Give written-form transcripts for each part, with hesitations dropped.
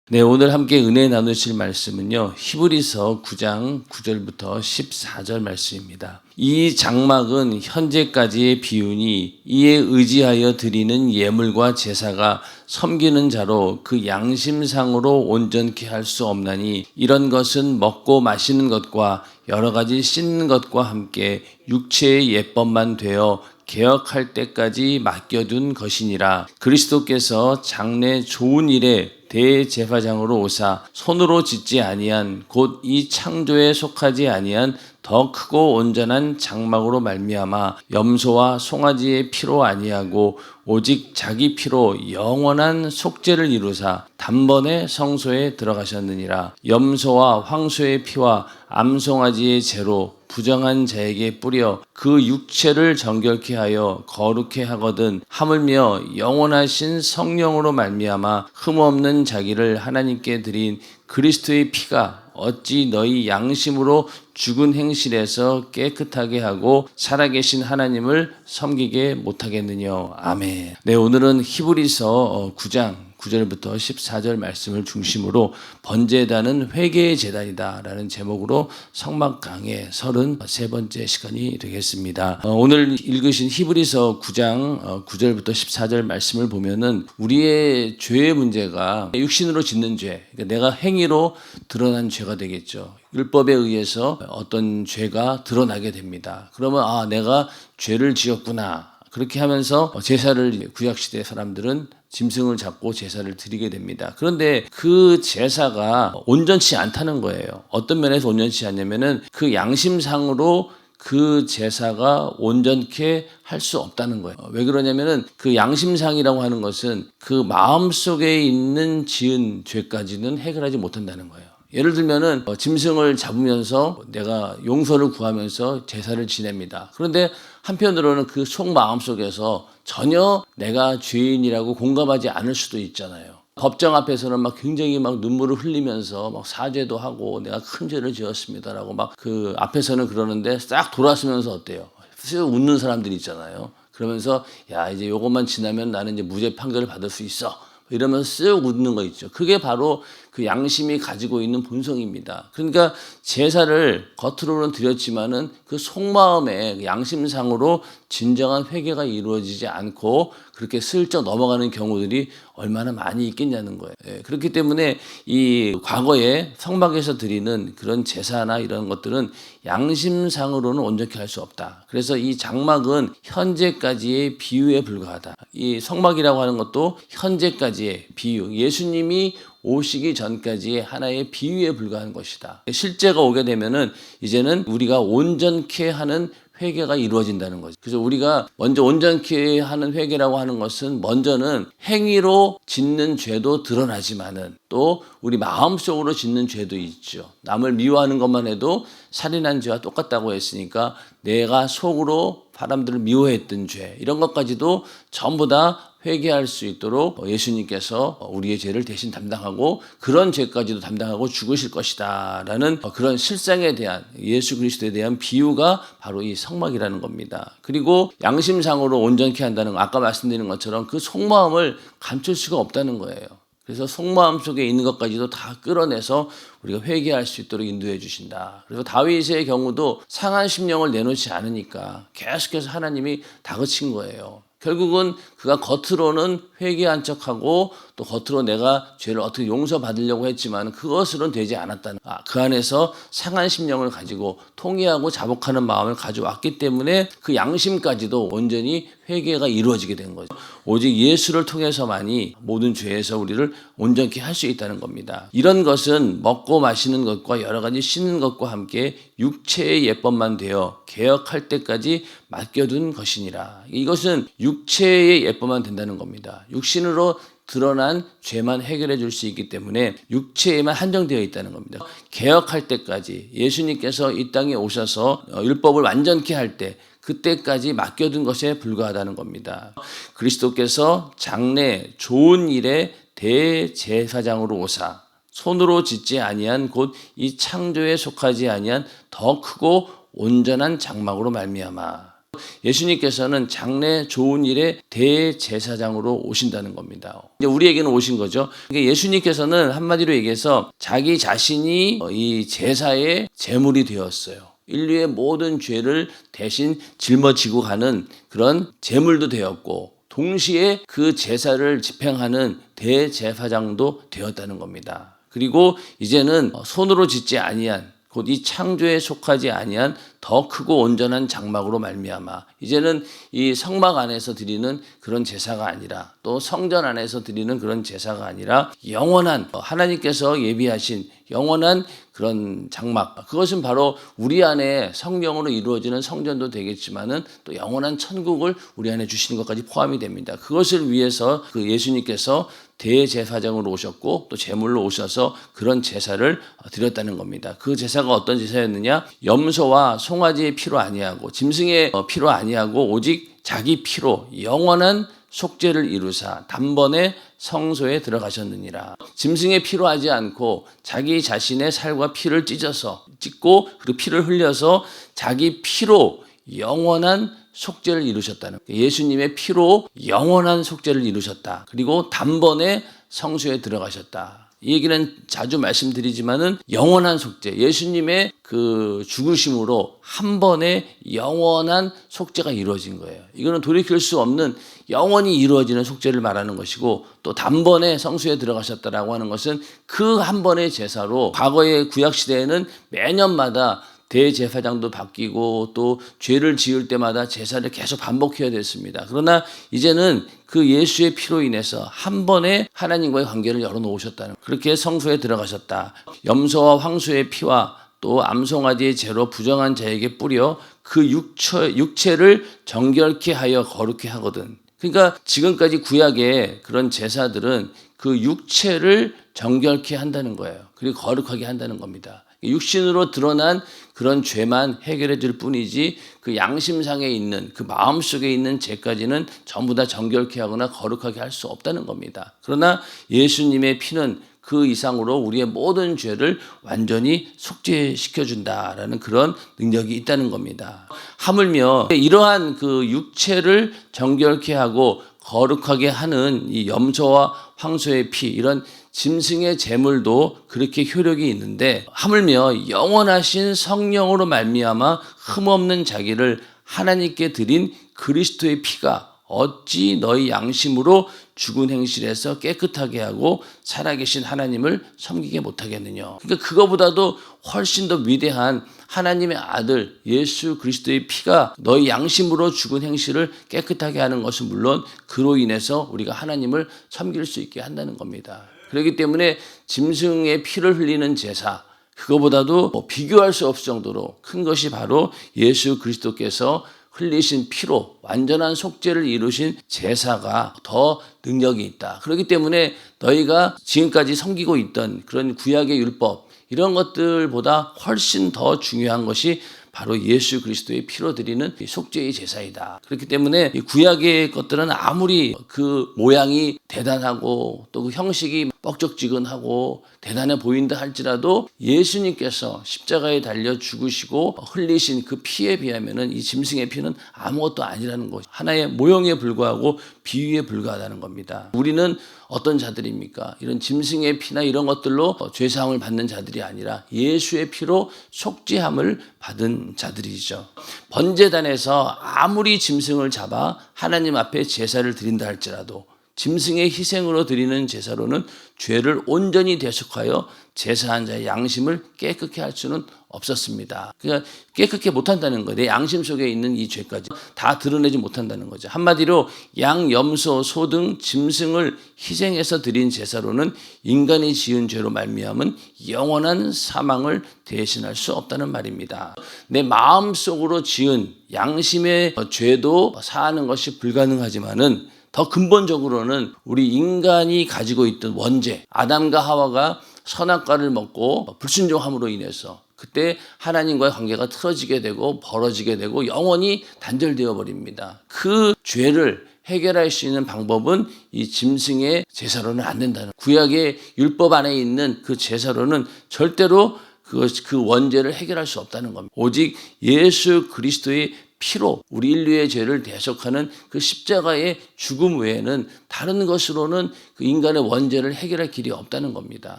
네, 오늘 함께 은혜 나누실 말씀은요, 히브리서 9장 9절부터 14절 말씀입니다. 이 장막은 현재까지의 비유니 이에 의지하여 드리는 예물과 제사가 섬기는 자로 그 양심상으로 온전케 할 수 없나니 이런 것은 먹고 마시는 것과 여러 가지 씻는 것과 함께 육체의 예법만 되어 개혁할 때까지 맡겨둔 것이니라. 그리스도께서 장래 좋은 일에 대제사장으로 오사 손으로 짓지 아니한 곧 이 창조에 속하지 아니한 더 크고 온전한 장막으로 말미암아 염소와 송아지의 피로 아니하고 오직 자기 피로 영원한 속죄를 이루사 단번에 성소에 들어가셨느니라. 염소와 황소의 피와 암송아지의 재로 부정한 자에게 뿌려 그 육체를 정결케 하여 거룩케 하거든 하물며 영원하신 성령으로 말미암아 흠없는 자기를 하나님께 드린 그리스도의 피가 어찌 너희 양심으로 죽은 행실에서 깨끗하게 하고 살아계신 하나님을 섬기게 못하겠느냐. 아멘. 네, 오늘은 히브리서 9장 9절부터 14절 말씀을 중심으로 번제단은 회개의 제단이다 라는 제목으로 성막 강의 33번째 시간이 되겠습니다. 오늘 읽으신 히브리서 9장 9절부터 14절 말씀을 보면은 우리의 죄의 문제가 육신으로 짓는 죄, 그러니까 내가 행위로 드러난 죄가 되겠죠. 율법에 의해서 어떤 죄가 드러나게 됩니다. 그러면 내가 죄를 지었구나. 그렇게 하면서 제사를 구약시대 사람들은 짐승을 잡고 제사를 드리게 됩니다. 그런데 그 제사가 온전치 않다는 거예요. 어떤 면에서 온전치 않냐면은 그 양심상으로 그 제사가 온전케 할 수 없다는 거예요. 왜 그러냐면은 그 양심상이라고 하는 것은 그 마음속에 있는 지은 죄까지는 해결하지 못한다는 거예요. 예를 들면은 짐승을 잡으면서 내가 용서를 구하면서 제사를 지냅니다. 그런데 한편으로는 그 속마음 속에서 전혀 내가 죄인이라고 공감하지 않을 수도 있잖아요. 법정 앞에서는 막 굉장히 막 눈물을 흘리면서 막 사죄도 하고 내가 큰 죄를 지었습니다라고 막 그 앞에서는 그러는데 싹 돌아서면서 어때요? 쓱 웃는 사람들이 있잖아요. 그러면서 야, 이제 요것만 지나면 나는 이제 무죄 판결을 받을 수 있어. 이러면서 쓱 웃는 거 있죠. 그게 바로 그 양심이 가지고 있는 본성입니다. 그러니까 제사를 겉으로는 드렸지만은 그 속마음에 양심상으로 진정한 회개가 이루어지지 않고 그렇게 슬쩍 넘어가는 경우들이 얼마나 많이 있겠냐는 거예요. 그렇기 때문에 이 과거에 성막에서 드리는 그런 제사나 이런 것들은 양심상으로는 온전히 할 수 없다. 그래서 이 장막은 현재까지의 비유에 불과하다. 이 성막이라고 하는 것도 현재까지의 비유. 예수님이 오시기 전까지의 하나의 비유에 불과한 것이다. 실제가 오게 되면은 이제는 우리가 온전케 하는 회개가 이루어진다는 거죠. 그래서 우리가 먼저 온전케 하는 회개라고 하는 것은 먼저는 행위로 짓는 죄도 드러나지만은 또 우리 마음속으로 짓는 죄도 있죠. 남을 미워하는 것만 해도 살인한 죄와 똑같다고 했으니까 내가 속으로 사람들을 미워했던 죄 이런 것까지도 전부 다 회개할 수 있도록 예수님께서 우리의 죄를 대신 담당하고 그런 죄까지도 담당하고 죽으실 것이다 라는 그런 실상에 대한 예수 그리스도에 대한 비유가 바로 이 성막이라는 겁니다. 그리고 양심상으로 온전케 한다는 거 아까 말씀드린 것처럼 그 속마음을 감출 수가 없다는 거예요. 그래서 속마음 속에 있는 것까지도 다 끌어내서 우리가 회개할 수 있도록 인도해 주신다. 그래서 다윗의 경우도 상한 심령을 내놓지 않으니까 계속해서 하나님이 다그친 거예요. 결국은 그가 겉으로는 회개한 척하고 또 겉으로 내가 죄를 어떻게 용서받으려고 했지만 그것으로는 되지 않았다는 그 안에서 상한 심령을 가지고 통회하고 자복하는 마음을 가져왔기 때문에 그 양심까지도 온전히 회개가 이루어지게 된 거죠. 오직 예수를 통해서만이 모든 죄에서 우리를 온전케 할 수 있다는 겁니다. 이런 것은 먹고 마시는 것과 여러 가지 씻는 것과 함께 육체의 예법만 되어 개혁할 때까지 맡겨둔 것이니라. 이것은 육체의 예법만 된다는 겁니다. 육신으로 드러난 죄만 해결해 줄 수 있기 때문에 육체에만 한정되어 있다는 겁니다. 개혁할 때까지 예수님께서 이 땅에 오셔서 율법을 완전케 할 때 그때까지 맡겨둔 것에 불과하다는 겁니다. 그리스도께서 장래 좋은 일에 대제사장으로 오사 손으로 짓지 아니한 곧 이 창조에 속하지 아니한 더 크고 온전한 장막으로 말미암아 예수님께서는 장래 좋은 일의 대제사장으로 오신다는 겁니다. 이제 우리에게는 오신 거죠. 그러니까 예수님께서는 한마디로 얘기해서 자기 자신이 이 제사의 제물이 되었어요. 인류의 모든 죄를 대신 짊어지고 가는 그런 제물도 되었고, 동시에 그 제사를 집행하는 대제사장도 되었다는 겁니다. 그리고 이제는 손으로 짓지 아니한, 곧 이 창조에 속하지 아니한 더 크고 온전한 장막으로 말미암아 이제는 이 성막 안에서 드리는 그런 제사가 아니라, 또 성전 안에서 드리는 그런 제사가 아니라 영원한, 하나님께서 예비하신 영원한 그런 장막, 그것은 바로 우리 안에 성령으로 이루어지는 성전도 되겠지만은 또 영원한 천국을 우리 안에 주시는 것까지 포함이 됩니다. 그것을 위해서 그 예수님께서 대제사장으로 오셨고 또 제물로 오셔서 그런 제사를 드렸다는 겁니다. 그 제사가 어떤 제사였느냐? 염소와 송아지의 피로 아니하고 짐승의 피로 아니하고 오직 자기 피로 영원한 속죄를 이루사 단번에 성소에 들어가셨느니라. 짐승의 피로 하지 않고 자기 자신의 살과 피를 찢고 그리고 피를 흘려서 자기 피로 영원한 속죄를 이루셨다는 거예요. 예수님의 피로 영원한 속죄를 이루셨다. 그리고 단번에 성소에 들어가셨다. 이 얘기는 자주 말씀드리지만은 영원한 속죄, 예수님의 그 죽으심으로 한 번에 영원한 속죄가 이루어진 거예요. 이거는 돌이킬 수 없는 영원히 이루어지는 속죄를 말하는 것이고, 또 단번에 성소에 들어가셨다라고 하는 것은 그 한 번의 제사로, 과거의 구약 시대에는 매년마다 대제사장도 바뀌고 또 죄를 지을 때마다 제사를 계속 반복해야 됐습니다. 그러나 이제는 그 예수의 피로 인해서 한 번에 하나님과의 관계를 열어놓으셨다는, 그렇게 성소에 들어가셨다. 염소와 황소의 피와 또 암송아지의 죄로 부정한 자에게 뿌려 그 육체를 정결케 하여 거룩케 하거든. 그러니까 지금까지 구약의 그런 제사들은 그 육체를 정결케 한다는 거예요. 그리고 거룩하게 한다는 겁니다. 육신으로 드러난 그런 죄만 해결해 줄 뿐이지 그 양심상에 있는, 그 마음속에 있는 죄까지는 전부 다 정결케 하거나 거룩하게 할 수 없다는 겁니다. 그러나 예수님의 피는 그 이상으로 우리의 모든 죄를 완전히 속죄시켜준다라는 그런 능력이 있다는 겁니다. 하물며 이러한 그 육체를 정결케 하고 거룩하게 하는 이 염소와 황소의 피, 이런 짐승의 제물도 그렇게 효력이 있는데, 하물며 영원하신 성령으로 말미암아 흠없는 자기를 하나님께 드린 그리스도의 피가 어찌 너희 양심으로 죽은 행실에서 깨끗하게 하고 살아계신 하나님을 섬기게 못하겠느냐. 그러니까 그거보다도 훨씬 더 위대한 하나님의 아들 예수 그리스도의 피가 너희 양심으로 죽은 행실을 깨끗하게 하는 것은 물론 그로 인해서 우리가 하나님을 섬길 수 있게 한다는 겁니다. 그렇기 때문에 짐승의 피를 흘리는 제사, 그거보다도 비교할 수 없을 정도로 큰 것이 바로 예수 그리스도께서 흘리신 피로 완전한 속죄를 이루신 제사가 더 능력이 있다. 그렇기 때문에 너희가 지금까지 섬기고 있던 그런 구약의 율법, 이런 것들보다 훨씬 더 중요한 것이 바로 예수 그리스도의 피로 드리는 속죄의 제사이다. 그렇기 때문에 이 구약의 것들은 아무리 그 모양이 대단하고 또 그 형식이 뻑적지근하고 대단해 보인다 할지라도 예수님께서 십자가에 달려 죽으시고 흘리신 그 피에 비하면은 이 짐승의 피는 아무것도 아니라는 것, 하나의 모형에 불과하고 비유에 불과하다는 겁니다. 우리는 어떤 자들입니까? 이런 짐승의 피나 이런 것들로 죄사함을 받는 자들이 아니라 예수의 피로 속죄함을 받은 자들이죠. 번제단에서 아무리 짐승을 잡아 하나님 앞에 제사를 드린다 할지라도 짐승의 희생으로 드리는 제사로는 죄를 온전히 대속하여 제사한 자의 양심을 깨끗게 할 수는 없었습니다. 그러니까 깨끗게 못한다는 거예요. 내 양심 속에 있는 이 죄까지 다 드러내지 못한다는 거죠. 한마디로 양, 염소, 소 등 짐승을 희생해서 드린 제사로는 인간이 지은 죄로 말미암은 영원한 사망을 대신할 수 없다는 말입니다. 내 마음속으로 지은 양심의 죄도 사하는 것이 불가능하지만은 더 근본적으로는 우리 인간이 가지고 있던 원죄, 아담과 하와가 선악과를 먹고 불순종함으로 인해서 그때 하나님과의 관계가 틀어지게 되고 벌어지게 되고 영원히 단절되어 버립니다. 그 죄를 해결할 수 있는 방법은 이 짐승의 제사로는 안 된다는, 구약의 율법 안에 있는 그 제사로는 절대로 그 원죄를 해결할 수 없다는 겁니다. 오직 예수 그리스도의 피로 우리 인류의 죄를 대속하는 그 십자가의 죽음 외에는 다른 것으로는 그 인간의 원죄를 해결할 길이 없다는 겁니다.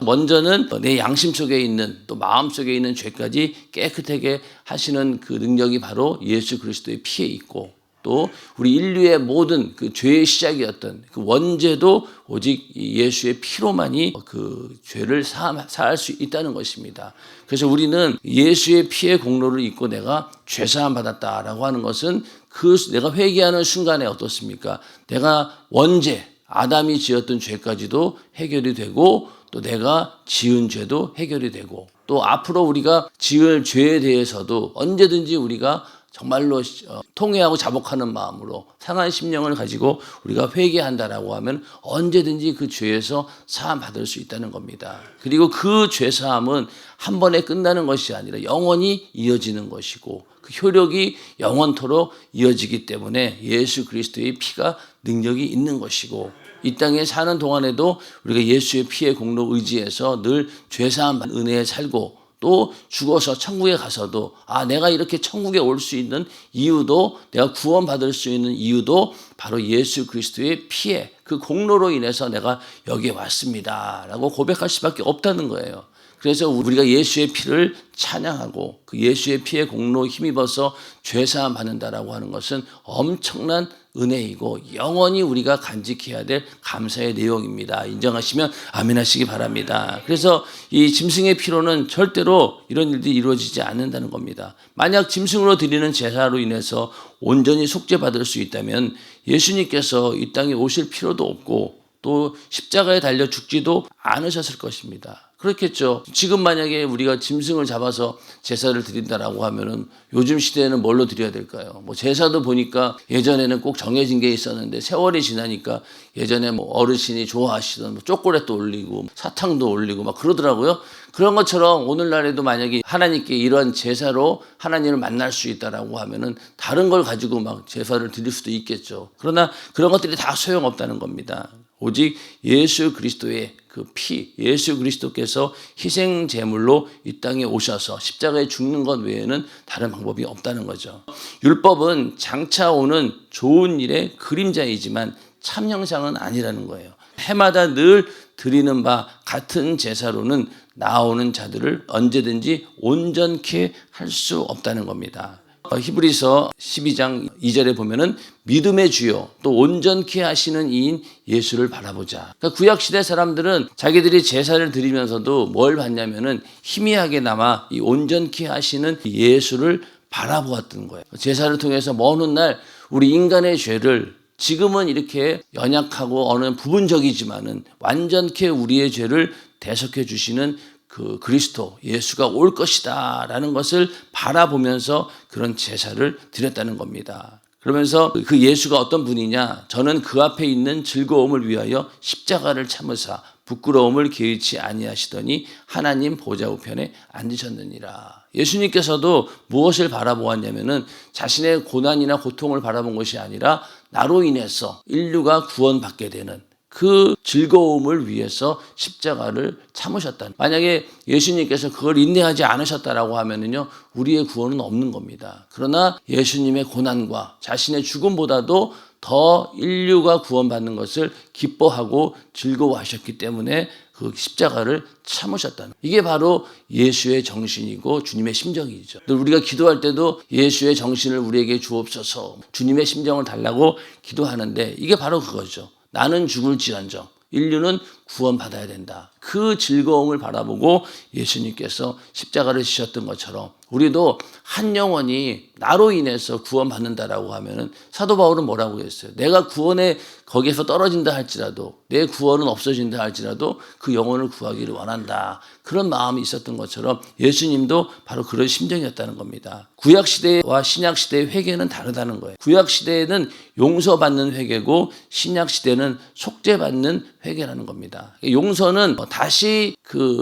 먼저는 내 양심 속에 있는 또 마음 속에 있는 죄까지 깨끗하게 하시는 그 능력이 바로 예수 그리스도의 피에 있고, 또 우리 인류의 모든 그 죄의 시작이었던 그 원죄도 오직 예수의 피로만이 그 죄를 사할 수 있다는 것입니다. 그래서 우리는 예수의 피의 공로를 입고 내가 죄사함 받았다라고 하는 것은 그 내가 회개하는 순간에 어떻습니까? 내가 원죄, 아담이 지었던 죄까지도 해결이 되고, 또 내가 지은 죄도 해결이 되고, 또 앞으로 우리가 지을 죄에 대해서도 언제든지 우리가 정말로 통회하고 자복하는 마음으로 상한 심령을 가지고 우리가 회개한다라고 하면 언제든지 그 죄에서 사함 받을 수 있다는 겁니다. 그리고 그 죄 사함은 한 번에 끝나는 것이 아니라 영원히 이어지는 것이고, 그 효력이 영원토록 이어지기 때문에 예수 그리스도의 피가 능력이 있는 것이고, 이 땅에 사는 동안에도 우리가 예수의 피의 공로 의지해서 늘 죄사함 은혜에 살고, 또 죽어서 천국에 가서도 내가 이렇게 천국에 올 수 있는 이유도, 내가 구원받을 수 있는 이유도 바로 예수 그리스도의 피에 그 공로로 인해서 내가 여기에 왔습니다 라고 고백할 수밖에 없다는 거예요. 그래서 우리가 예수의 피를 찬양하고 그 예수의 피의 공로 힘입어서 죄사함 받는다라고 하는 것은 엄청난 은혜이고 영원히 우리가 간직해야 될 감사의 내용입니다. 인정하시면 아멘 하시기 바랍니다. 그래서 이 짐승의 피로는 절대로 이런 일들이 이루어지지 않는다는 겁니다. 만약 짐승으로 드리는 제사로 인해서 온전히 속죄받을 수 있다면 예수님께서 이 땅에 오실 필요도 없고, 또 십자가에 달려 죽지도 않으셨을 것입니다. 그렇겠죠. 지금 만약에 우리가 짐승을 잡아서 제사를 드린다라고 하면은 요즘 시대에는 뭘로 드려야 될까요? 제사도 보니까 예전에는 꼭 정해진 게 있었는데 세월이 지나니까 예전에 어르신이 좋아하시던 초콜릿도 올리고 사탕도 올리고 막 그러더라고요. 그런 것처럼 오늘날에도 만약에 하나님께 이러한 제사로 하나님을 만날 수 있다라고 하면은 다른 걸 가지고 막 제사를 드릴 수도 있겠죠. 그러나 그런 것들이 다 소용없다는 겁니다. 오직 예수 그리스도의 그 피, 예수 그리스도께서 희생 제물로 이 땅에 오셔서 십자가에 죽는 것 외에는 다른 방법이 없다는 거죠. 율법은 장차 오는 좋은 일의 그림자이지만 참 형상은 아니라는 거예요. 해마다 늘 드리는 바 같은 제사로는 나오는 자들을 언제든지 온전케 할 수 없다는 겁니다. 히브리서 12장 2절에 보면은 믿음의 주요 또 온전케 하시는 이인 예수를 바라보자. 그러니까 구약시대 사람들은 자기들이 제사를 드리면서도 뭘 봤냐면은 희미하게나마 이 온전케 하시는 예수를 바라보았던 거예요. 제사를 통해서 먼 훗날 우리 인간의 죄를 지금은 이렇게 연약하고 어느 부분적이지만은 완전케 우리의 죄를 대속해 주시는 그 그리스도 예수가 올 것이다 라는 것을 바라보면서 그런 제사를 드렸다는 겁니다. 그러면서 그 예수가 어떤 분이냐, 저는 그 앞에 있는 즐거움을 위하여 십자가를 참으사 부끄러움을 개의치 아니하시더니 하나님 보좌 우편에 앉으셨느니라. 예수님께서도 무엇을 바라보았냐면은 자신의 고난이나 고통을 바라본 것이 아니라 나로 인해서 인류가 구원받게 되는 그 즐거움을 위해서 십자가를 참으셨다. 만약에 예수님께서 그걸 인내하지 않으셨다라고 하면은요, 우리의 구원은 없는 겁니다. 그러나 예수님의 고난과 자신의 죽음보다도 더 인류가 구원받는 것을 기뻐하고 즐거워하셨기 때문에 그 십자가를 참으셨다는, 이게 바로 예수의 정신이고 주님의 심정이죠. 우리가 기도할 때도 예수의 정신을 우리에게 주옵소서, 주님의 심정을 달라고 기도하는데 이게 바로 그거죠. 나는 죽을지언정 인류는 구원받아야 된다. 그 즐거움을 바라보고 예수님께서 십자가를 지셨던 것처럼 우리도 한 영혼이 나로 인해서 구원받는다라고 하면은 사도 바울은 뭐라고 했어요? 내가 구원에 거기에서 떨어진다 할지라도, 내 구원은 없어진다 할지라도 그 영혼을 구하기를 원한다. 그런 마음이 있었던 것처럼 예수님도 바로 그런 심정이었다는 겁니다. 구약시대와 신약시대의 회개는 다르다는 거예요. 구약시대에는 용서받는 회개고 신약시대는 속죄받는 회개라는 겁니다. 용서는 다시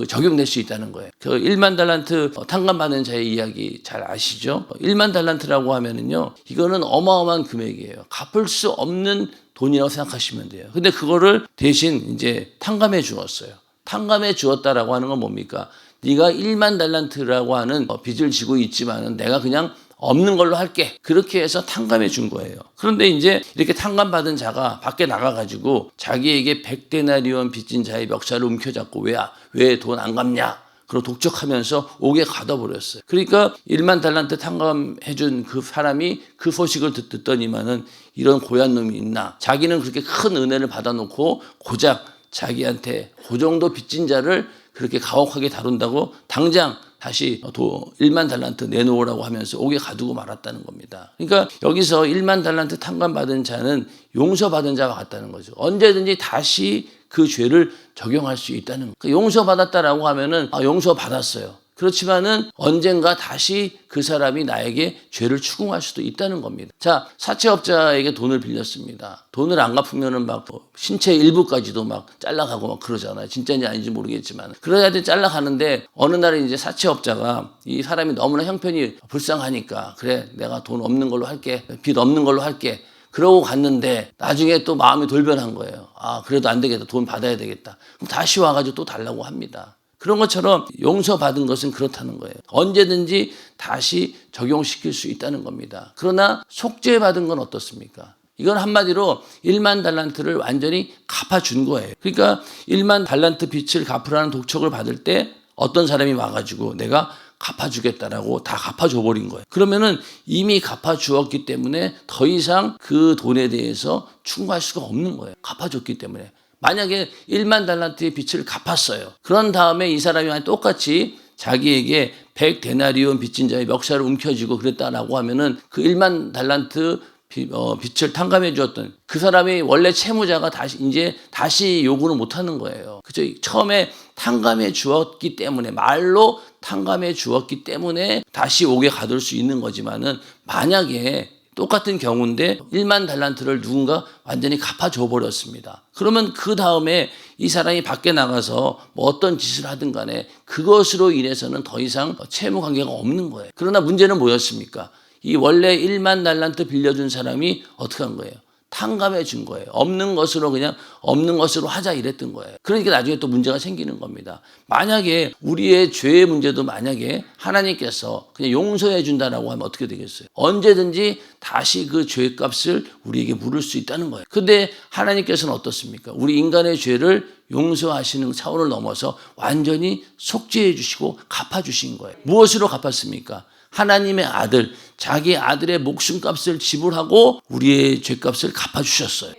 적용될 수 있다는 거예요. 그 1만 달란트 탕감받는 자의 이야기 잘 아시죠? 1만 달란트라고 하면은요, 이거는 어마어마한 금액이에요. 갚을 수 없는 돈이라고 생각하시면 돼요. 근데 그거를 대신 이제 탕감해 주었어요. 탕감해 주었다라고 하는 건 뭡니까? 네가 1만 달란트라고 하는 빚을 지고 있지만은 내가 그냥 없는 걸로 할게. 그렇게 해서 탕감해 준 거예요. 그런데 이제 이렇게 탕감받은 자가 밖에 나가가지고 자기에게 100데나리온 빚진 자의 멱살을 움켜잡고 왜 돈 안 갚냐? 그리고 독촉하면서 옥에 가둬버렸어요. 그러니까 1만 달란트 탕감해준 그 사람이 그 소식을 듣더니만은 이런 고얀 놈이 있나. 자기는 그렇게 큰 은혜를 받아놓고 고작 자기한테 그 정도 빚진 자를 그렇게 가혹하게 다룬다고 당장 다시 1만 달란트 내놓으라고 하면서 옥에 가두고 말았다는 겁니다. 그러니까 여기서 1만 달란트 탕감받은 자는 용서받은 자와 같다는 거죠. 언제든지 다시 그 죄를 적용할 수 있다는 거예요. 그러니까 용서받았다라고 하면은 용서받았어요. 그렇지만은 언젠가 다시 그 사람이 나에게 죄를 추궁할 수도 있다는 겁니다. 자, 사채업자에게 돈을 빌렸습니다. 돈을 안 갚으면은 막 신체 일부까지도 막 잘라가고 막 그러잖아요. 진짜인지 아닌지 모르겠지만. 그래야 돼 잘라가는데 어느 날에 이제 사채업자가 이 사람이 너무나 형편이 불쌍하니까 그래 내가 돈 없는 걸로 할게. 빚 없는 걸로 할게. 그러고 갔는데 나중에 또 마음이 돌변한 거예요. 그래도 안 되겠다. 돈 받아야 되겠다. 그럼 다시 와가지고 또 달라고 합니다. 그런 것처럼 용서받은 것은 그렇다는 거예요. 언제든지 다시 적용시킬 수 있다는 겁니다. 그러나 속죄받은 건 어떻습니까? 이건 한마디로 1만 달란트를 완전히 갚아준 거예요. 그러니까 1만 달란트 빚을 갚으라는 독촉을 받을 때 어떤 사람이 와가지고 내가 갚아주겠다라고 다 갚아줘버린 거예요. 그러면은 이미 갚아주었기 때문에 더 이상 그 돈에 대해서 충고할 수가 없는 거예요. 갚아줬기 때문에. 만약에 1만 달란트의 빚을 빚을 그런 다음에 이 사람이 똑같이 자기에게 100데나리온 빚진 자의 멱살을 움켜쥐고 그랬다라고 하면은 그 1만 달란트 빚을 탕감해 주었던 그 사람이 원래 채무자가 다시 요구는 못 하는 거예요. 그죠? 처음에 탕감해 주었기 때문에 말로 탕감해 주었기 때문에 다시 옥에 가둘 수 있는 거지만은 만약에 똑같은 경우인데 1만 달란트를 누군가 완전히 갚아줘 버렸습니다. 그러면 그 다음에 이 사람이 밖에 나가서 뭐 어떤 짓을 하든 간에 그것으로 인해서는 더 이상 채무 관계가 없는 거예요. 그러나 문제는 뭐였습니까? 이 원래 1만 달란트 빌려준 사람이 어떻게 한 거예요? 탕감해 준 거예요. 없는 것으로 그냥 없는 것으로 하자 이랬던 거예요. 그러니까 나중에 또 문제가 생기는 겁니다. 만약에 우리의 죄의 문제도 만약에 하나님께서 그냥 용서해 준다라고 하면 어떻게 되겠어요? 언제든지 다시 그 죄값을 우리에게 물을 수 있다는 거예요. 근데 하나님께서는 어떻습니까? 우리 인간의 죄를 용서하시는 차원을 넘어서 완전히 속죄해 주시고 갚아 주신 거예요. 무엇으로 갚았습니까? 하나님의 아들, 자기 아들의 목숨값을 지불하고 우리의 죄값을 갚아주셨어요.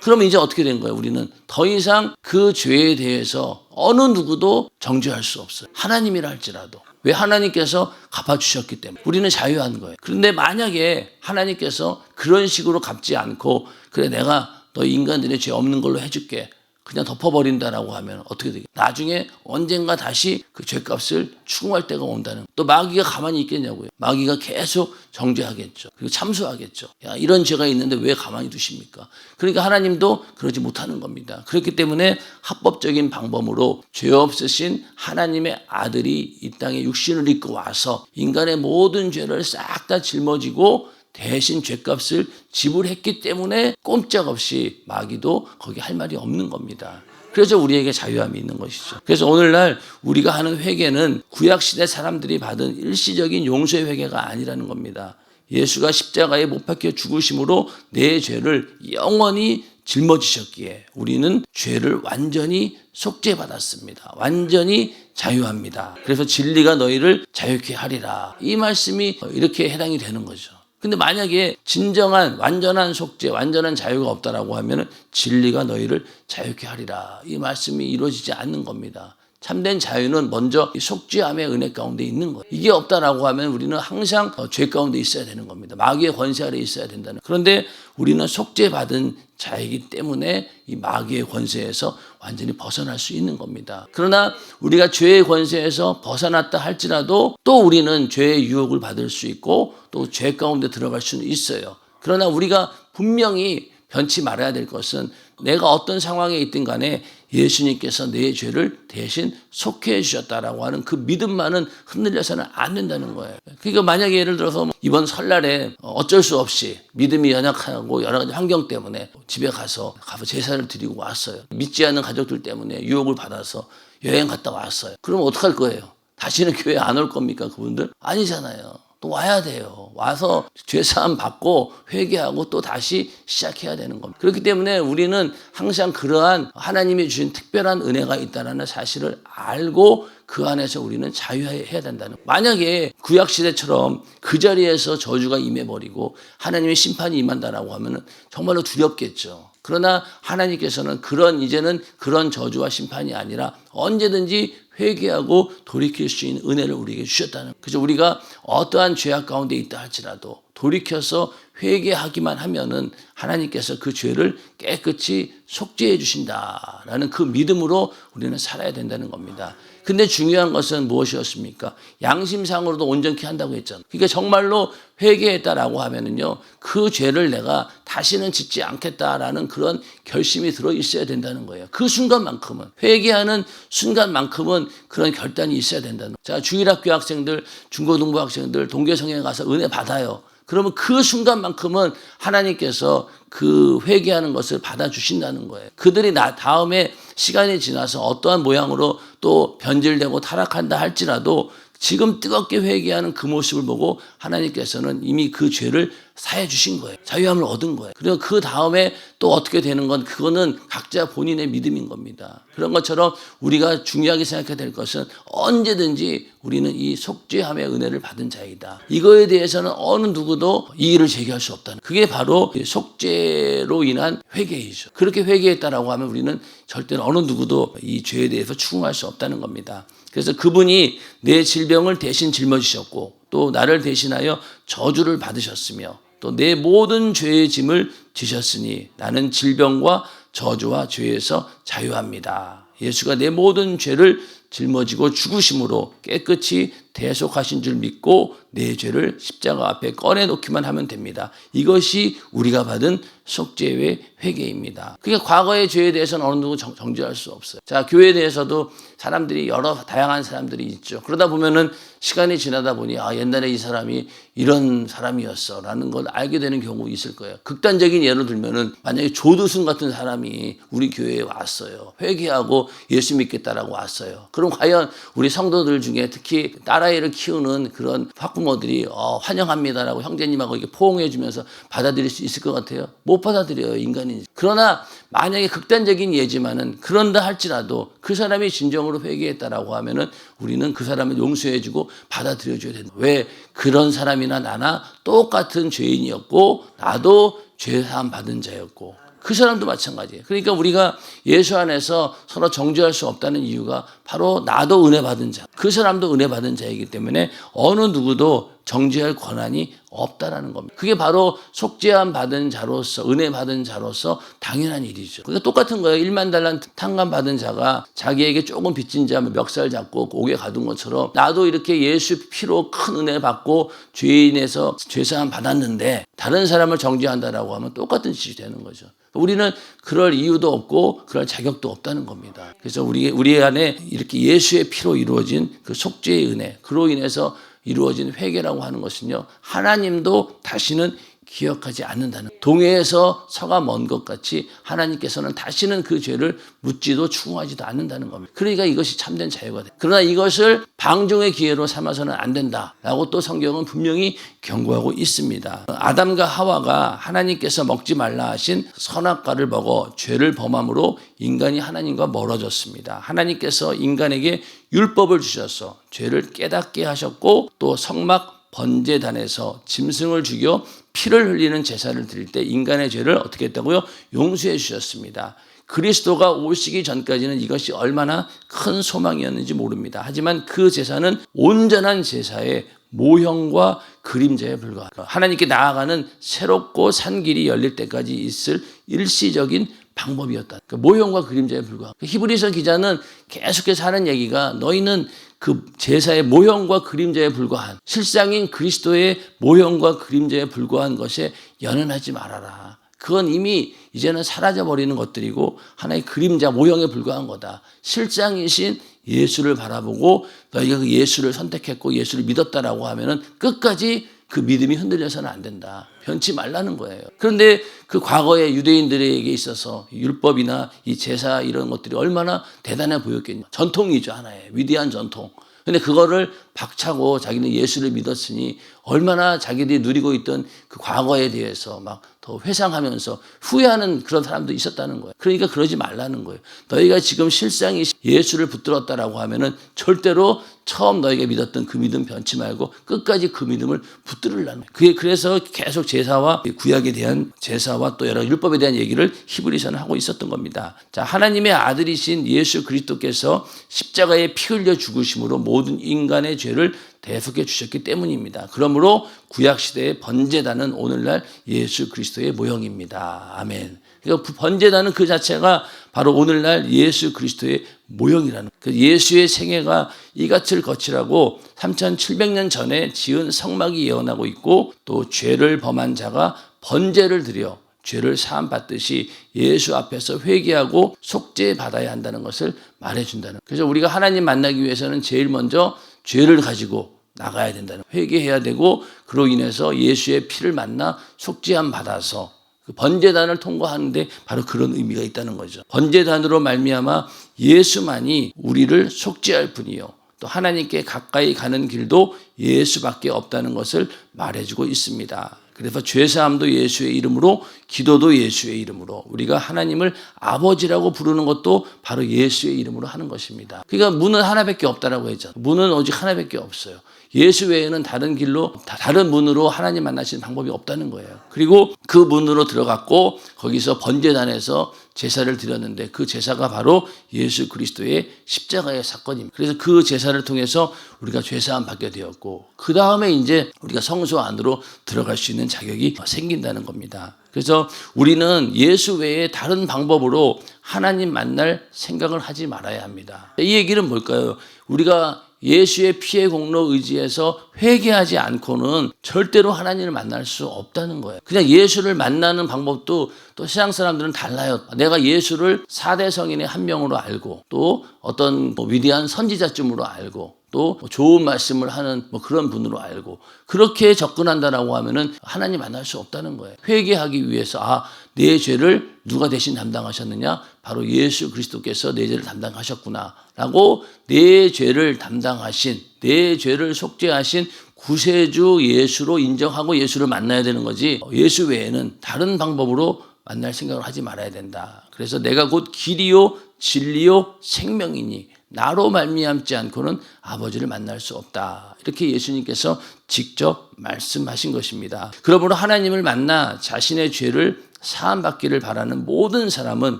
그러면 이제 어떻게 된 거예요? 우리는 더 이상 그 죄에 대해서 어느 누구도 정죄할 수 없어요. 하나님이라 할지라도. 왜? 하나님께서 갚아주셨기 때문에. 우리는 자유한 거예요. 그런데 만약에 하나님께서 그런 식으로 갚지 않고 그래 내가 너 인간들의 죄 없는 걸로 해줄게. 그냥 덮어버린다라고 하면 어떻게 되겠어요? 나중에 언젠가 다시 그 죄값을 추궁할 때가 온다는. 또 마귀가 가만히 있겠냐고요. 마귀가 계속 정죄하겠죠. 그리고 참수하겠죠. 야, 이런 죄가 있는데 왜 가만히 두십니까? 그러니까 하나님도 그러지 못하는 겁니다. 그렇기 때문에 합법적인 방법으로 죄 없으신 하나님의 아들이 이 땅에 육신을 입고 와서 인간의 모든 죄를 싹 다 짊어지고 대신 죄값을 지불했기 때문에 꼼짝없이 마귀도 거기 할 말이 없는 겁니다. 그래서 우리에게 자유함이 있는 것이죠. 그래서 오늘날 우리가 하는 회개는 구약시대 사람들이 받은 일시적인 용서의 회개가 아니라는 겁니다. 예수가 십자가에 못 박혀 죽으심으로 내 죄를 영원히 짊어지셨기에 우리는 죄를 완전히 속죄받았습니다. 완전히 자유합니다. 그래서 진리가 너희를 자유케 하리라. 이 말씀이 이렇게 해당이 되는 거죠. 근데 만약에 진정한 완전한 속죄, 완전한 자유가 없다라고 하면은 진리가 너희를 자유케 하리라. 이 말씀이 이루어지지 않는 겁니다. 참된 자유는 먼저 속죄함의 은혜 가운데 있는 거예요. 이게 없다라고 하면 우리는 항상 죄 가운데 있어야 되는 겁니다. 마귀의 권세 아래 있어야 된다는. 그런데 우리는 속죄받은 자이기 때문에 이 마귀의 권세에서 완전히 벗어날 수 있는 겁니다. 그러나 우리가 죄의 권세에서 벗어났다 할지라도 또 우리는 죄의 유혹을 받을 수 있고 또 죄 가운데 들어갈 수는 있어요. 그러나 우리가 분명히 변치 말아야 될 것은 내가 어떤 상황에 있든 간에 예수님께서 내 죄를 대신 속해 주셨다라고 하는 그 믿음만은 흔들려서는 안 된다는 거예요. 그러니까 만약에 예를 들어서 이번 설날에 어쩔 수 없이 믿음이 연약하고 여러 가지 환경 때문에 집에 가서 제사를 드리고 왔어요. 믿지 않는 가족들 때문에 유혹을 받아서 여행 갔다 왔어요. 그럼 어떡할 거예요? 다시는 교회 안 올 겁니까? 그분들? 아니잖아요. 또 와야 돼요. 와서 죄사함 받고 회개하고 또 다시 시작해야 되는 겁니다. 그렇기 때문에 우리는 항상 그러한 하나님이 주신 특별한 은혜가 있다는 사실을 알고 그 안에서 우리는 자유해야 된다는 거예요. 만약에 구약시대처럼 그 자리에서 저주가 임해버리고 하나님의 심판이 임한다라고 하면 정말로 두렵겠죠. 그러나 하나님께서는 이제는 그런 저주와 심판이 아니라 언제든지 회개하고 돌이킬 수 있는 은혜를 우리에게 주셨다는 거예요. 그래서 우리가 어떠한 죄악 가운데 있다 할지라도 돌이켜서 회개하기만 하면은 하나님께서 그 죄를 깨끗이 속죄해 주신다라는 그 믿음으로 우리는 살아야 된다는 겁니다. 근데 중요한 것은 무엇이었습니까? 양심상으로도 온전케 한다고 했잖아요. 그러니까 정말로 회개했다라고 하면은요, 그 죄를 내가 다시는 짓지 않겠다라는 그런 결심이 들어 있어야 된다는 거예요. 그 순간만큼은, 회개하는 순간만큼은 그런 결단이 있어야 된다는 거예요. 자, 주일학교 학생들, 중고등부 학생들, 동계성에 가서 은혜 받아요. 그러면 그 순간만큼은 하나님께서 그 회개하는 것을 받아주신다는 거예요. 그들이 다음에 시간이 지나서 어떠한 모양으로 또 변질되고 타락한다 할지라도 지금 뜨겁게 회개하는 그 모습을 보고 하나님께서는 이미 그 죄를 사해 주신 거예요. 자유함을 얻은 거예요. 그리고 그 다음에 또 어떻게 되는 건 그거는 각자 본인의 믿음인 겁니다. 그런 것처럼 우리가 중요하게 생각해야 될 것은 언제든지 우리는 이 속죄함의 은혜를 받은 자이다. 이거에 대해서는 어느 누구도 이의를 제기할 수 없다는, 그게 바로 속죄로 인한 회개이죠. 그렇게 회개했다라고 하면 우리는 절대로 어느 누구도 이 죄에 대해서 추궁할 수 없다는 겁니다. 그래서 그분이 내 질병을 대신 짊어지셨고 또 나를 대신하여 저주를 받으셨으며 또 내 모든 죄의 짐을 지셨으니 나는 질병과 저주와 죄에서 자유합니다. 예수가 내 모든 죄를 짊어지고 죽으심으로 깨끗이 대속하신 줄 믿고 내 죄를 십자가 앞에 꺼내놓기만 하면 됩니다. 이것이 우리가 받은 속죄의 회개입니다. 그러니까 과거의 죄에 대해서는 어느 누구 정죄할 수 없어요. 자, 교회에 대해서도 사람들이 여러 다양한 사람들이 있죠. 그러다 보면은 시간이 지나다 보니 옛날에 이 사람이 이런 사람이었어 라는 걸 알게 되는 경우 있을 거예요. 극단적인 예를 들면은 만약에 조두순 같은 사람이 우리 교회에 왔어요. 회개하고 예수 믿겠다라고 왔어요. 그럼 과연 우리 성도들 중에 특히 딸아이를 키우는 그런 학부모들이 환영합니다라고 형제님하고 이렇게 포옹해 주면서 받아들일 수 있을 것 같아요? 못 받아들여요, 인간이. 그러나 만약에 극단적인 예지만은 그런다 할지라도 그 사람이 진정으로 회개했다라고 하면은 우리는 그 사람을 용서해주고 받아들여줘야 된다. 왜? 그런 사람이나 나나 똑같은 죄인이었고 나도 죄사함 받은 자였고 그 사람도 마찬가지예요. 그러니까 우리가 예수 안에서 서로 정죄할 수 없다는 이유가 바로 나도 은혜 받은 자, 그 사람도 은혜 받은 자이기 때문에 어느 누구도 정죄할 권한이 없다라는 겁니다. 그게 바로 속죄함 받은 자로서, 은혜 받은 자로서 당연한 일이죠. 그러니까 똑같은 거예요. 1만 달란트 탕감 받은 자가 자기에게 조금 빚진 자 멱살 잡고 옥에 가둔 것처럼 나도 이렇게 예수 피로 큰 은혜 받고 죄인에서 죄사함 받았는데 다른 사람을 정죄한다라고 하면 똑같은 짓이 되는 거죠. 우리는 그럴 이유도 없고 그럴 자격도 없다는 겁니다. 그래서 우리 안에 이렇게 예수의 피로 이루어진 그 속죄의 은혜, 그로 인해서 이루어진 회개라고 하는 것은요, 하나님도 다시는 기억하지 않는다는, 동해에서 서가 먼 것 같이 하나님께서는 다시는 그 죄를 묻지도 추궁하지도 않는다는 겁니다. 그러니까 이것이 참된 자유가 돼요. 그러나 이것을 방종의 기회로 삼아서는 안 된다라고 또 성경은 분명히 경고하고 있습니다. 아담과 하와가 하나님께서 먹지 말라 하신 선악과를 먹어 죄를 범함으로 인간이 하나님과 멀어졌습니다. 하나님께서 인간에게 율법을 주셔서 죄를 깨닫게 하셨고 또 성막 번제단에서 짐승을 죽여 피를 흘리는 제사를 드릴 때 인간의 죄를 어떻게 했다고요? 용서해 주셨습니다. 그리스도가 오시기 전까지는 이것이 얼마나 큰 소망이었는지 모릅니다. 하지만 그 제사는 온전한 제사의 모형과 그림자에 불과합니다. 하나님께 나아가는 새롭고 산 길이 열릴 때까지 있을 일시적인 방법이었다. 그 모형과 그림자에 불과합니다. 히브리서 기자는 계속해서 하는 얘기가 너희는 그 제사의 모형과 그림자에 불과한, 실상인 그리스도의 모형과 그림자에 불과한 것에 연연하지 말아라. 그건 이미 이제는 사라져버리는 것들이고 하나의 그림자, 모형에 불과한 거다. 실상이신 예수를 바라보고 너희가 그 예수를 선택했고 예수를 믿었다라고 하면은 끝까지 그 믿음이 흔들려서는 안 된다. 변치 말라는 거예요. 그런데 그 과거의 유대인들에게 있어서 율법이나 이 제사 이런 것들이 얼마나 대단해 보였겠냐. 전통이죠, 하나의 위대한 전통. 근데 그거를 박차고 자기는 예수를 믿었으니 얼마나 자기들이 누리고 있던 그 과거에 대해서 막 더 회상하면서 후회하는 그런 사람도 있었다는 거예요. 그러니까 그러지 말라는 거예요. 너희가 지금 실상이 예수를 붙들었다라고 하면은 절대로 처음 너희가 믿었던 그 믿음 변치 말고 끝까지 그 믿음을 붙들으라는 거예요. 그래서 계속 제사와 구약에 대한 제사와 또 여러 율법에 대한 얘기를 히브리서는 하고 있었던 겁니다. 자, 하나님의 아들이신 예수 그리스도께서 십자가에 피 흘려 죽으심으로 모든 인간의 죄를 대속해 주셨기 때문입니다. 그러므로 구약시대의 번제단은 오늘날 예수 그리스도의 모형입니다. 아멘. 그러니까 번제단은 그 자체가 바로 오늘날 예수 그리스도의 모형이라는 그 예수의 생애가 이같을 거치라고 3700년 전에 지은 성막이 예언하고 있고 또 죄를 범한 자가 번제를 드려 죄를 사함받듯이 예수 앞에서 회개하고 속죄받아야 한다는 것을 말해준다는. 그래서 우리가 하나님 만나기 위해서는 제일 먼저 죄를 가지고 나가야 된다는. 회개해야 되고 그로 인해서 예수의 피를 만나 속죄함 받아서 그 번제단을 통과하는데 바로 그런 의미가 있다는 거죠. 번제단으로 말미암아 예수만이 우리를 속죄할 뿐이요. 또 하나님께 가까이 가는 길도 예수밖에 없다는 것을 말해주고 있습니다. 그래서 죄사함도 예수의 이름으로, 기도도 예수의 이름으로, 우리가 하나님을 아버지라고 부르는 것도 바로 예수의 이름으로 하는 것입니다. 그러니까 문은 하나밖에 없다라고 했잖아요. 문은 오직 하나밖에 없어요. 예수 외에는 다른 길로, 다른 문으로 하나님 만나시는 방법이 없다는 거예요. 그리고 그 문으로 들어갔고 거기서 번제단에서 제사를 드렸는데 그 제사가 바로 예수 그리스도의 십자가의 사건입니다. 그래서 그 제사를 통해서 우리가 죄사함 받게 되었고 그 다음에 이제 우리가 성소 안으로 들어갈 수 있는 자격이 생긴다는 겁니다. 그래서 우리는 예수 외에 다른 방법으로 하나님 만날 생각을 하지 말아야 합니다. 이 얘기는 뭘까요? 우리가 예수의 피의 공로 의지해서 회개하지 않고는 절대로 하나님을 만날 수 없다는 거예요. 그냥 예수를 만나는 방법도 또 세상 사람들은 달라요. 내가 예수를 4대 성인의 한 명으로 알고 또 어떤 위대한 선지자쯤으로 알고 또 좋은 말씀을 하는 그런 분으로 알고 그렇게 접근한다라고 하면은 하나님 만날 수 없다는 거예요. 회개하기 위해서 내 죄를 누가 대신 담당하셨느냐? 바로 예수 그리스도께서 내 죄를 담당하셨구나 라고 내 죄를 담당하신, 내 죄를 속죄하신 구세주 예수로 인정하고 예수를 만나야 되는 거지 예수 외에는 다른 방법으로 만날 생각을 하지 말아야 된다. 그래서 내가 곧 길이요 진리요 생명이니 나로 말미암지 않고는 아버지를 만날 수 없다. 이렇게 예수님께서 직접 말씀하신 것입니다. 그러므로 하나님을 만나 자신의 죄를 사함받기를 바라는 모든 사람은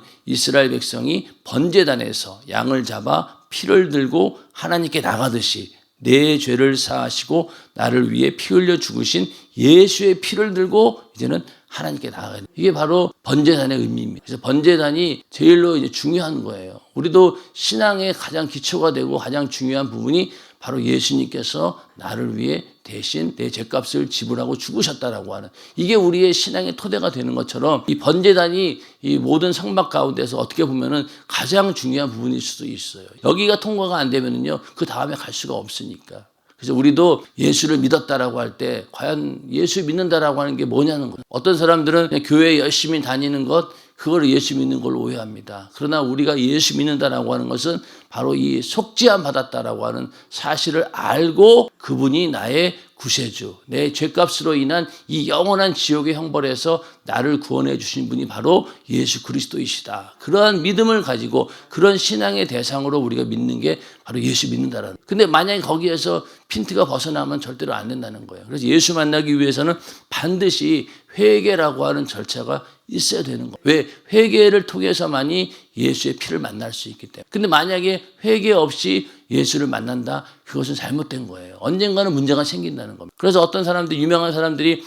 이스라엘 백성이 번제단에서 양을 잡아 피를 들고 하나님께 나가듯이 내 죄를 사하시고 나를 위해 피 흘려 죽으신 예수의 피를 들고 이제는 하나님께 나아가야 돼요. 이게 바로 번제단의 의미입니다. 그래서 번제단이 제일로 이제 중요한 거예요. 우리도 신앙의 가장 기초가 되고 가장 중요한 부분이 바로 예수님께서 나를 위해 대신 내 죄값을 지불하고 죽으셨다라고 하는 이게 우리의 신앙의 토대가 되는 것처럼 이 번제단이 이 모든 성막 가운데서 어떻게 보면은 가장 중요한 부분일 수도 있어요. 여기가 통과가 안 되면은요 그 다음에 갈 수가 없으니까. 그래서 우리도 예수를 믿었다라고 할 때 과연 예수 믿는다라고 하는 게 뭐냐는 거예요. 어떤 사람들은 그냥 교회 열심히 다니는 것 그걸 예수 믿는 걸 오해합니다. 그러나 우리가 예수 믿는다라고 하는 것은 바로 이 속죄함 받았다라고 하는 사실을 알고 그분이 나의 구세주, 내 죄값으로 인한 이 영원한 지옥의 형벌에서 나를 구원해 주신 분이 바로 예수 그리스도이시다. 그러한 믿음을 가지고 그런 신앙의 대상으로 우리가 믿는 게 바로 예수 믿는다라는 거예요. 근데 만약에 거기에서 핀트가 벗어나면 절대로 안 된다는 거예요. 그래서 예수 만나기 위해서는 반드시 회개라고 하는 절차가 있어야 되는 거예요. 왜? 회개를 통해서만이 예수의 피를 만날 수 있기 때문에. 근데 만약에 회개 없이 예수를 만난다? 그것은 잘못된 거예요. 언젠가는 문제가 생긴다는 겁니다. 그래서 어떤 사람들, 유명한 사람들이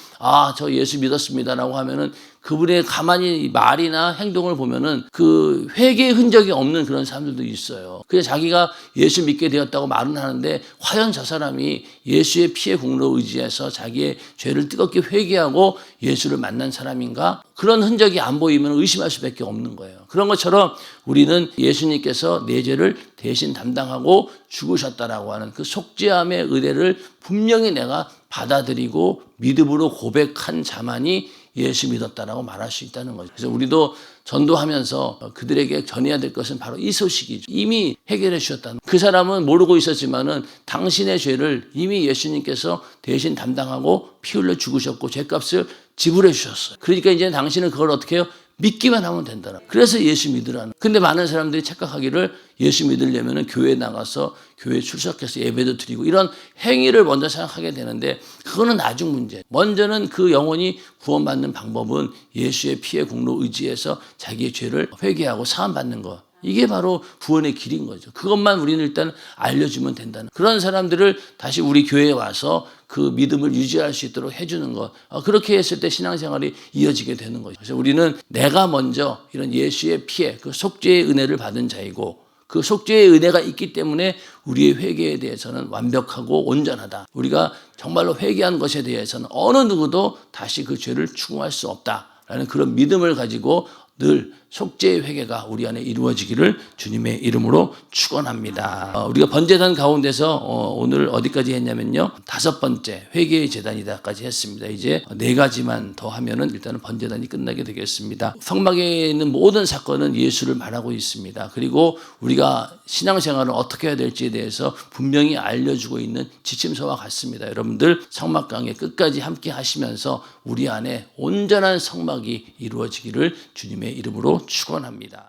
저 예수 믿었습니다라고 하면은 그분의 가만히 말이나 행동을 보면은 그 회개의 흔적이 없는 그런 사람들도 있어요. 그냥 자기가 예수 믿게 되었다고 말은 하는데 과연 저 사람이 예수의 피의 공로 의지해서 자기의 죄를 뜨겁게 회개하고 예수를 만난 사람인가? 그런 흔적이 안 보이면 의심할 수밖에 없는 거예요. 그런 것처럼 우리는 예수님께서 내 죄를 대신 담당하고 죽으셨다라고 하는 그 속죄함의 의뢰를 분명히 내가 받아들이고 믿음으로 고백한 자만이 예수 믿었다라고 말할 수 있다는 거죠. 그래서 우리도 전도하면서 그들에게 전해야 될 것은 바로 이 소식이죠. 이미 해결해 주셨다는. 그 사람은 모르고 있었지만은 당신의 죄를 이미 예수님께서 대신 담당하고 피 흘려 죽으셨고 죄값을 지불해 주셨어요. 그러니까 이제 당신은 그걸 어떻게 해요? 믿기만 하면 된다. 그래서 예수 믿으라는. 근데 많은 사람들이 착각하기를 예수 믿으려면 교회에 나가서 교회에 출석해서 예배도 드리고 이런 행위를 먼저 생각하게 되는데 그거는 나중 문제. 먼저는 그 영혼이 구원받는 방법은 예수의 피의 공로 의지해서 자기의 죄를 회개하고 사함받는 것. 이게 바로 구원의 길인 거죠. 그것만 우리는 일단 알려주면 된다는. 그런 사람들을 다시 우리 교회에 와서 그 믿음을 유지할 수 있도록 해주는 것. 그렇게 했을 때 신앙생활이 이어지게 되는 거죠. 그래서 우리는 내가 먼저 이런 예수의 피에 그 속죄의 은혜를 받은 자이고 그 속죄의 은혜가 있기 때문에 우리의 회개에 대해서는 완벽하고 온전하다. 우리가 정말로 회개한 것에 대해서는 어느 누구도 다시 그 죄를 추궁할 수 없다라는 그런 믿음을 가지고 늘 속죄의 회개가 우리 안에 이루어지기를 주님의 이름으로 축원합니다. 우리가 번제단 가운데서 오늘 어디까지 했냐면요. 5번째 회개의 제단이다까지 했습니다. 이제 4가지만 더 하면은 일단은 번제단이 끝나게 되겠습니다. 성막에 있는 모든 사건은 예수를 말하고 있습니다. 그리고 우리가 신앙생활을 어떻게 해야 될지에 대해서 분명히 알려주고 있는 지침서와 같습니다. 여러분들 성막 강의 끝까지 함께 하시면서 우리 안에 온전한 성막이 이루어지기를 주님의 이름으로 축원합니다.